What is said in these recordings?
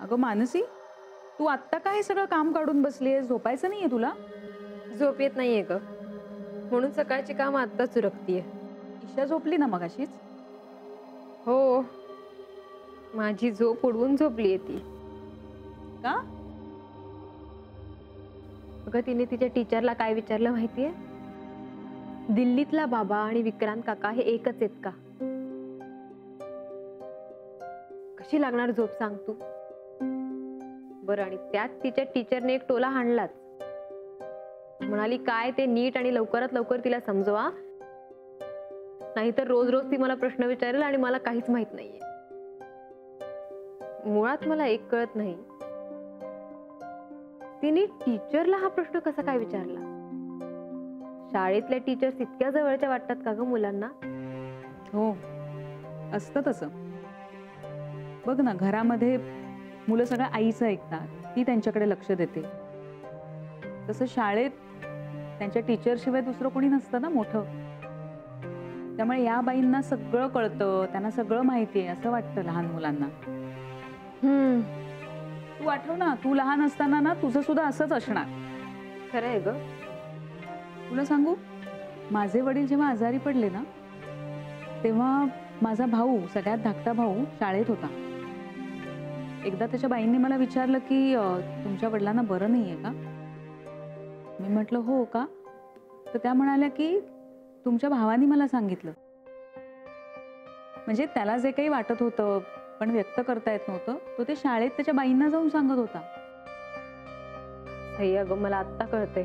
अगं मानसी, तू आत्ता काय हे सगळं काम काढून बसलीये? झोपायचं नाहीये तुला? झोप येत नाहीये ग, म्हणून सकाळची काम आत्ताच उरकतीये. ईशा झोपली ना मगाशीच? हो, माझी झोप उडवून झोपलीये ती. का? अगं तिने तिच्या टीचरला काय विचारलं माहितीये? दिल्लीतला बाबा आणि विक्रांत काका हे एकच आहेत का? कशी लागणार झोप सांग तू? बरं, आणि त्यात तिच्या टीचरने एक टोला हाणलाच. म्हणाली काय ते नीट आणि लवकरात लवकर तिला समजवा, नाहीतर रोज रोज ती मला प्रश्न विचारेल आणि मला काहीच माहित नाहीये. मुळात मला एक कळत नाही, तिने टीचरला हा प्रश्न कसा काय विचारला? शाळेतल्या टीचर्स इतक्या जवळच्या वाटतात का ग मुलांना? हो, असतं तसं. बघ ना, घरामध्ये मुलं सगळं आईचं ऐकतात, ती त्यांच्याकडे लक्ष देते. तसं शाळेत त्यांच्या टीचरशिवाय दुसरं कोणी नसतं ना मोठं. त्यामुळे या बाईंना सगळं कळतं, त्यांना सगळं माहिती आहे असं वाटतं लहान मुलांना. तू आठव ना, तू लहान असताना ना तुझं सुद्धा असंच असणार. खरं आहे ग. तुला सांगू, माझे वडील जेव्हा आजारी पडले ना, तेव्हा माझा भाऊ, सगळ्यात धाकटा भाऊ शाळेत होता. एकदा त्याच्या बाईंनी मला विचारलं की तुमच्या वडिलांना बरं नाहीये का? मी म्हटलं हो का? तर त्या म्हणाल्या की तुमच्या भावानी मला सांगितलं. म्हणजे त्याला जे काही वाटत होतं पण व्यक्त करता येत नव्हतं, तो ते शाळेत त्याच्या बाईंना जाऊन सांगत होता. सही अगं, मला आत्ता कळतंय.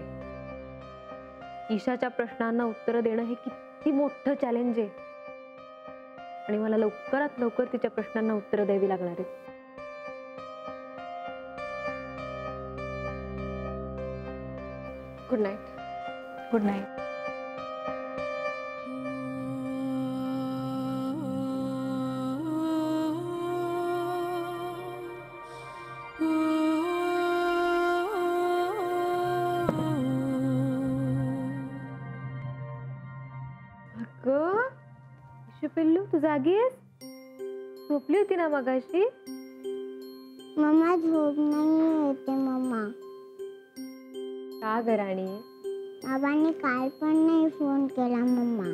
ईशाच्या प्रश्नांना उत्तर देणं हे किती मोठं चॅलेंज आहे, आणि मला लवकरात लवकर तिच्या प्रश्नांना उत्तर द्यावी लागणार आहेत. Good night. Good night. अगं ईशू पिल्लू, तू जागी आहेस? झोपली होती ना मगाशी? मम्मा झोप नाही येते मम्मा. का ग राणी? बाबांनी काल पण नाही फोन केला मम्मा.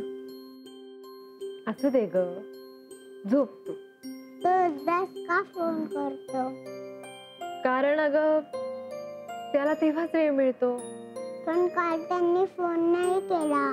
असू दे ग, झोप तू. तो एकदाच का फोन करतो? कारण अगं त्याला तेव्हाच वेळ मिळतो. पण काल त्यांनी फोन नाही केला.